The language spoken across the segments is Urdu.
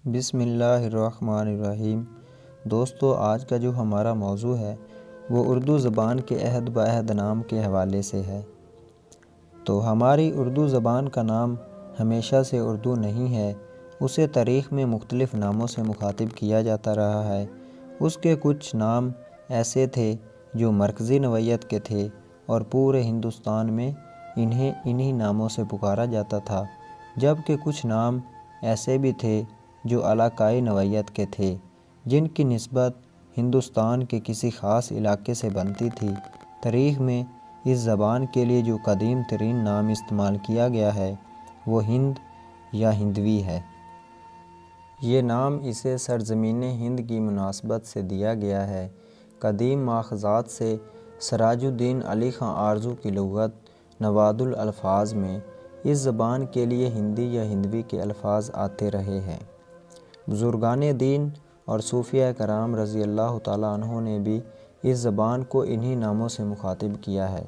بسم اللہ الرحمن الرحیم۔ دوستو، آج کا جو ہمارا موضوع ہے وہ اردو زبان کے عہد بعہد نام کے حوالے سے ہے۔ تو ہماری اردو زبان کا نام ہمیشہ سے اردو نہیں ہے، اسے تاریخ میں مختلف ناموں سے مخاطب کیا جاتا رہا ہے۔ اس کے کچھ نام ایسے تھے جو مرکزی نوعیت کے تھے اور پورے ہندوستان میں انہیں انہی ناموں سے پکارا جاتا تھا، جبکہ کچھ نام ایسے بھی تھے جو علاقائی نوعیت کے تھے، جن کی نسبت ہندوستان کے کسی خاص علاقے سے بنتی تھی۔ تاریخ میں اس زبان کے لیے جو قدیم ترین نام استعمال کیا گیا ہے وہ ہند یا ہندوی ہے۔ یہ نام اسے سرزمین ہند کی مناسبت سے دیا گیا ہے۔ قدیم ماخذات سے سراج الدین علی خاں آرزو کی لغت نواد الالفاظ میں اس زبان کے لیے ہندی یا ہندوی کے الفاظ آتے رہے ہیں۔ بزرگان دین اور صوفیہ کرام رضی اللہ تعالیٰ عنہ نے بھی اس زبان کو انہی ناموں سے مخاطب کیا ہے۔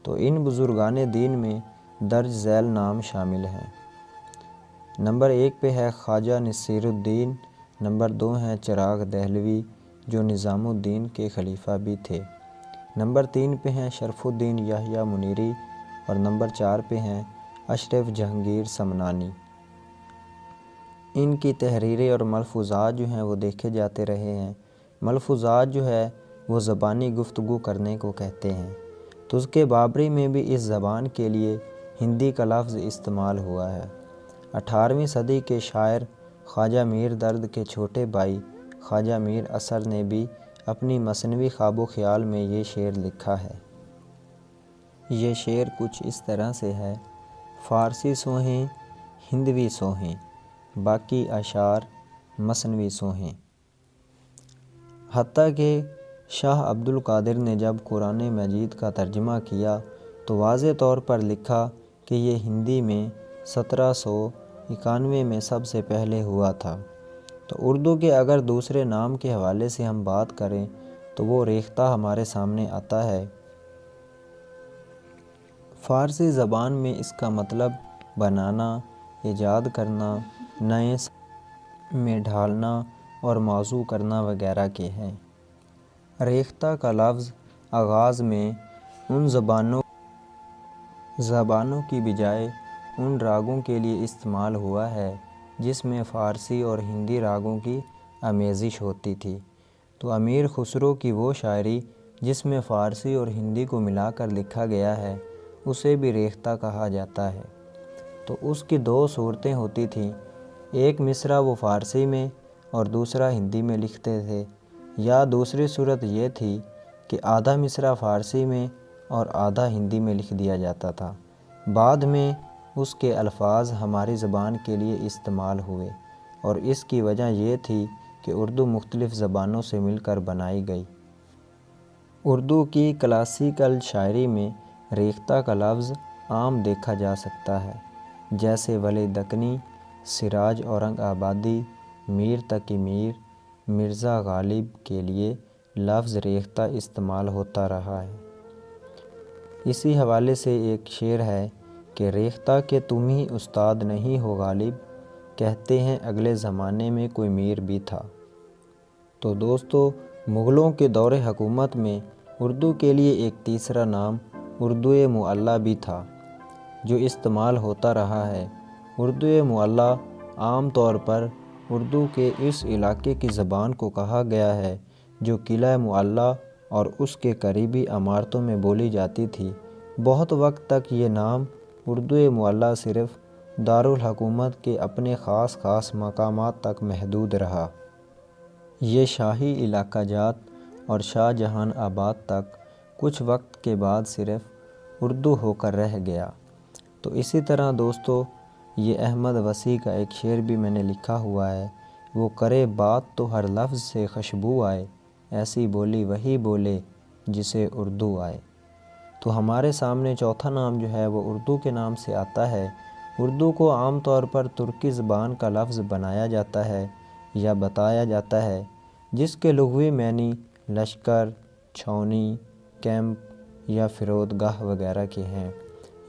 تو ان بزرگان دین میں درج ذیل نام شامل ہیں۔ نمبر 1 پہ ہے خواجہ نصیر الدین، نمبر 2 ہیں چراغ دہلوی جو نظام الدین کے خلیفہ بھی تھے، نمبر 3 پہ ہیں شرف الدین یحییٰ منیری اور نمبر 4 پہ ہیں اشرف جہانگیر سمنانی۔ ان کی تحریریں اور ملفوظات جو ہیں وہ دیکھے جاتے رہے ہیں۔ ملفوظات جو ہے وہ زبانی گفتگو کرنے کو کہتے ہیں۔ تزک بابری میں بھی اس زبان کے لیے ہندی کا لفظ استعمال ہوا ہے۔ 18ویں صدی کے شاعر خواجہ میر درد کے چھوٹے بھائی خواجہ میر اثر نے بھی اپنی مثنوی خواب و خیال میں یہ شعر لکھا ہے۔ یہ شعر کچھ اس طرح سے ہے: فارسی سوہیں ہندوی سوہیں، باقی اشعار مثنوی سوہیں۔ حتیٰ کہ شاہ عبد القادر نے جب قرآن مجید کا ترجمہ کیا تو واضح طور پر لکھا کہ یہ ہندی میں 1791 میں سب سے پہلے ہوا تھا۔ تو اردو کے اگر دوسرے نام کے حوالے سے ہم بات کریں تو وہ ریختہ ہمارے سامنے آتا ہے۔ فارسی زبان میں اس کا مطلب بنانا، ایجاد کرنا، نئے میں ڈھالنا اور موزوں کرنا وغیرہ کے ہیں۔ ریختہ کا لفظ آغاز میں ان زبانوں کی بجائے ان راگوں کے لیے استعمال ہوا ہے جس میں فارسی اور ہندی راگوں کی آمیزش ہوتی تھی۔ تو امیر خسرو کی وہ شاعری جس میں فارسی اور ہندی کو ملا کر لکھا گیا ہے اسے بھی ریختہ کہا جاتا ہے۔ تو اس کی 2 صورتیں ہوتی تھیں، ایک مصرع وہ فارسی میں اور دوسرا ہندی میں لکھتے تھے، یا دوسری صورت یہ تھی کہ آدھا مصرع فارسی میں اور آدھا ہندی میں لکھ دیا جاتا تھا۔ بعد میں اس کے الفاظ ہماری زبان کے لیے استعمال ہوئے اور اس کی وجہ یہ تھی کہ اردو مختلف زبانوں سے مل کر بنائی گئی۔ اردو کی کلاسیکل شاعری میں ریختہ کا لفظ عام دیکھا جا سکتا ہے، جیسے ولی دکنی، سراج اورنگ آبادی، میر تقی میر، مرزا غالب کے لیے لفظ ریختہ استعمال ہوتا رہا ہے۔ اسی حوالے سے ایک شعر ہے کہ ریختہ کہ تم ہی استاد نہیں ہو غالب، کہتے ہیں اگلے زمانے میں کوئی میر بھی تھا۔ تو دوستو، مغلوں کے دور حکومت میں اردو کے لیے ایک تیسرا نام اردو معلیٰ بھی تھا جو استعمال ہوتا رہا ہے۔ اردو معلیٰ عام طور پر اردو کے اس علاقے کی زبان کو کہا گیا ہے جو قلعہ معلیٰ اور اس کے قریبی عمارتوں میں بولی جاتی تھی۔ بہت وقت تک یہ نام اردو معلیٰ صرف دارالحکومت کے اپنے خاص مقامات تک محدود رہا۔ یہ شاہی علاقہ جات اور شاہ جہان آباد تک کچھ وقت کے بعد صرف اردو ہو کر رہ گیا۔ تو اسی طرح دوستو، یہ احمد وصی کا ایک شعر بھی میں نے لکھا ہوا ہے: وہ کرے بات تو ہر لفظ سے خوشبو آئے، ایسی بولی وہی بولے جسے اردو آئے۔ تو ہمارے سامنے چوتھا نام جو ہے وہ اردو کے نام سے آتا ہے۔ اردو کو عام طور پر ترکی زبان کا لفظ بنایا جاتا ہے یا بتایا جاتا ہے، جس کے لغوی معنی لشکر، چھاؤنی، کیمپ یا فرودگاہ وغیرہ کے ہیں۔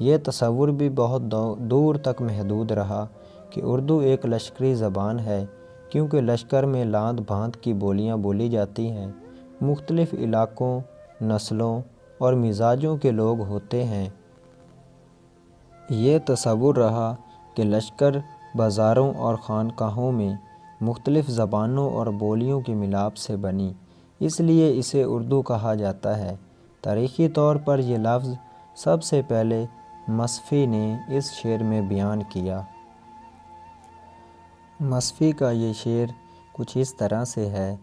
یہ تصور بھی بہت دور تک محدود رہا کہ اردو ایک لشکری زبان ہے کیونکہ لشکر میں لاند بھانت کی بولیاں بولی جاتی ہیں، مختلف علاقوں، نسلوں اور مزاجوں کے لوگ ہوتے ہیں۔ یہ تصور رہا کہ لشکر بازاروں اور خانقاہوں میں مختلف زبانوں اور بولیوں کے ملاپ سے بنی، اس لیے اسے اردو کہا جاتا ہے۔ تاریخی طور پر یہ لفظ سب سے پہلے مصفی نے اس شعر میں بیان کیا۔ مصفی کا یہ شعر کچھ اس طرح سے ہے: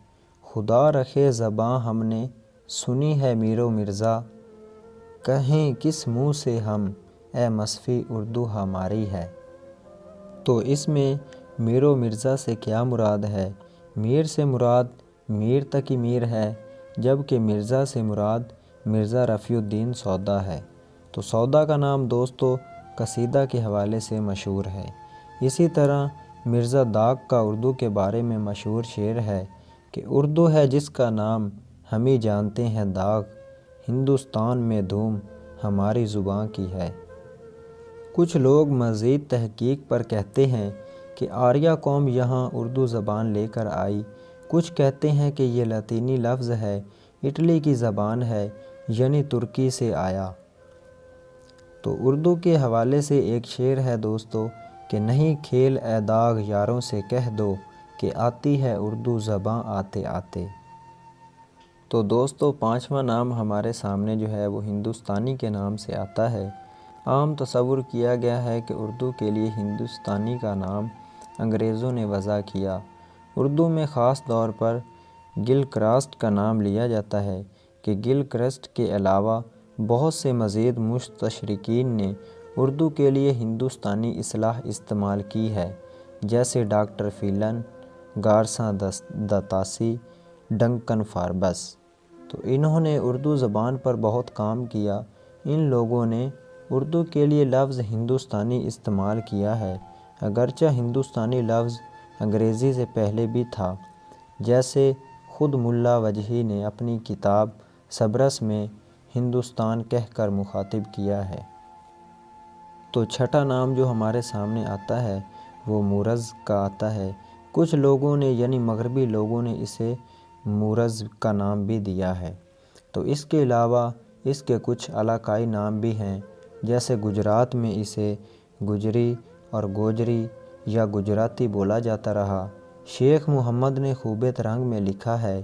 خدا رکھے زباں ہم نے سنی ہے میر و مرزا، کہیں کس منہ سے ہم اے مصفی اردو ہماری ہے۔ تو اس میں میر و مرزا سے کیا مراد ہے؟ میر سے مراد میر تقی میر ہے، جبکہ مرزا سے مراد مرزا رفیع الدین سودا ہے۔ تو سودا کا نام دوستو قصیدہ کے حوالے سے مشہور ہے۔ اسی طرح مرزا داغ کا اردو کے بارے میں مشہور شعر ہے کہ اردو ہے جس کا نام ہمیں جانتے ہیں داغ، ہندوستان میں دھوم ہماری زباں کی ہے۔ کچھ لوگ مزید تحقیق پر کہتے ہیں کہ آریہ قوم یہاں اردو زبان لے کر آئی، کچھ کہتے ہیں کہ یہ لاطینی لفظ ہے، اٹلی کی زبان ہے، یعنی ترکی سے آیا۔ تو اردو کے حوالے سے ایک شعر ہے دوستو کہ نہیں کھیل اے داغ یاروں سے کہہ دو کہ آتی ہے اردو زباں آتے آتے۔ تو دوستو پانچواں نام ہمارے سامنے جو ہے وہ ہندوستانی کے نام سے آتا ہے۔ عام تصور کیا گیا ہے کہ اردو کے لیے ہندوستانی کا نام انگریزوں نے وضع کیا۔ اردو میں خاص طور پر گل کرسٹ کا نام لیا جاتا ہے کہ گل کرسٹ کے علاوہ بہت سے مزید مستشرقین نے اردو کے لیے ہندوستانی اصطلاح استعمال کی ہے، جیسے doctor فیلن، Garcin de Tassy, Duncan Forbes. تو انہوں نے اردو زبان پر بہت کام کیا۔ ان لوگوں نے اردو کے لیے لفظ ہندوستانی استعمال کیا ہے، اگرچہ ہندوستانی لفظ انگریزی سے پہلے بھی تھا، جیسے خود ملا وجہی نے اپنی کتاب صبرس میں ہندوستان کہہ کر مخاطب کیا ہے۔ تو چھٹا نام جو ہمارے سامنے آتا ہے وہ مورز کا آتا ہے۔ کچھ لوگوں نے یعنی مغربی لوگوں نے اسے مورز کا نام بھی دیا ہے۔ تو اس کے علاوہ اس کے کچھ علاقائی نام بھی ہیں، جیسے گجرات میں اسے گجری اور گوجری یا گجراتی بولا جاتا رہا۔ شیخ محمد نے خوبیت رنگ میں لکھا ہے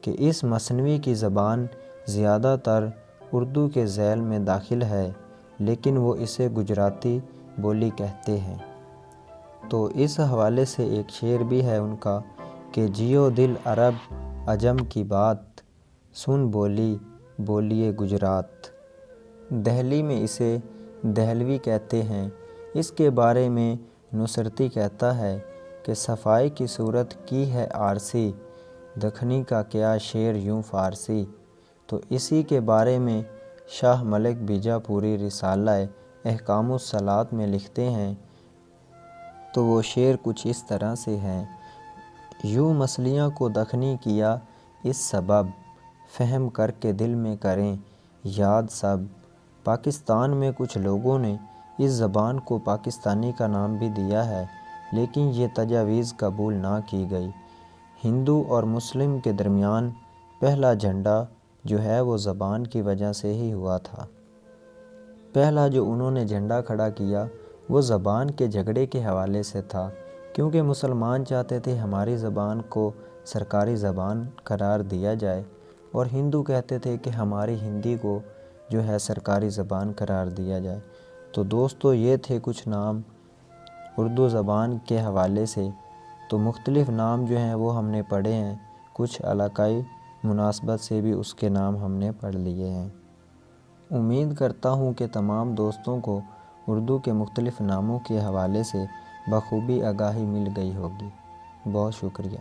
کہ اس مثنوی کی زبان زیادہ تر اردو کے ذیل میں داخل ہے، لیکن وہ اسے گجراتی بولی کہتے ہیں۔ تو اس حوالے سے ایک شعر بھی ہے ان کا کہ جیو دل عرب عجم کی بات، سن بولی بولیے گجرات۔ دہلی میں اسے دہلوی کہتے ہیں۔ اس کے بارے میں نصرتی کہتا ہے کہ صفائی کی صورت کی ہے عارسی، دکھنی کا کیا شعر یوں فارسی۔ تو اسی کے بارے میں شاہ ملک بیجا پوری رسالہ احکام الصلاۃ میں لکھتے ہیں۔ تو وہ شعر کچھ اس طرح سے ہیں: یوں مصلیاں کو دکھنی کیا اس سبب، فہم کر کے دل میں کریں یاد سب۔ پاکستان میں کچھ لوگوں نے اس زبان کو پاکستانی کا نام بھی دیا ہے، لیکن یہ تجاویز قبول نہ کی گئی۔ ہندو اور مسلم کے درمیان پہلا جھنڈا جو ہے وہ زبان کی وجہ سے ہی ہوا تھا۔ پہلا جو انہوں نے جھنڈا کھڑا کیا وہ زبان کے جھگڑے کے حوالے سے تھا، کیونکہ مسلمان چاہتے تھے ہماری زبان کو سرکاری زبان قرار دیا جائے، اور ہندو کہتے تھے کہ ہماری ہندی کو جو ہے سرکاری زبان قرار دیا جائے۔ تو دوستو یہ تھے کچھ نام اردو زبان کے حوالے سے۔ تو مختلف نام جو ہیں وہ ہم نے پڑھے ہیں، کچھ علاقائی مناسبت سے بھی اس کے نام ہم نے پڑھ لیے ہیں۔ امید کرتا ہوں کہ تمام دوستوں کو اردو کے مختلف ناموں کے حوالے سے بخوبی آگاہی مل گئی ہوگی۔ بہت شکریہ۔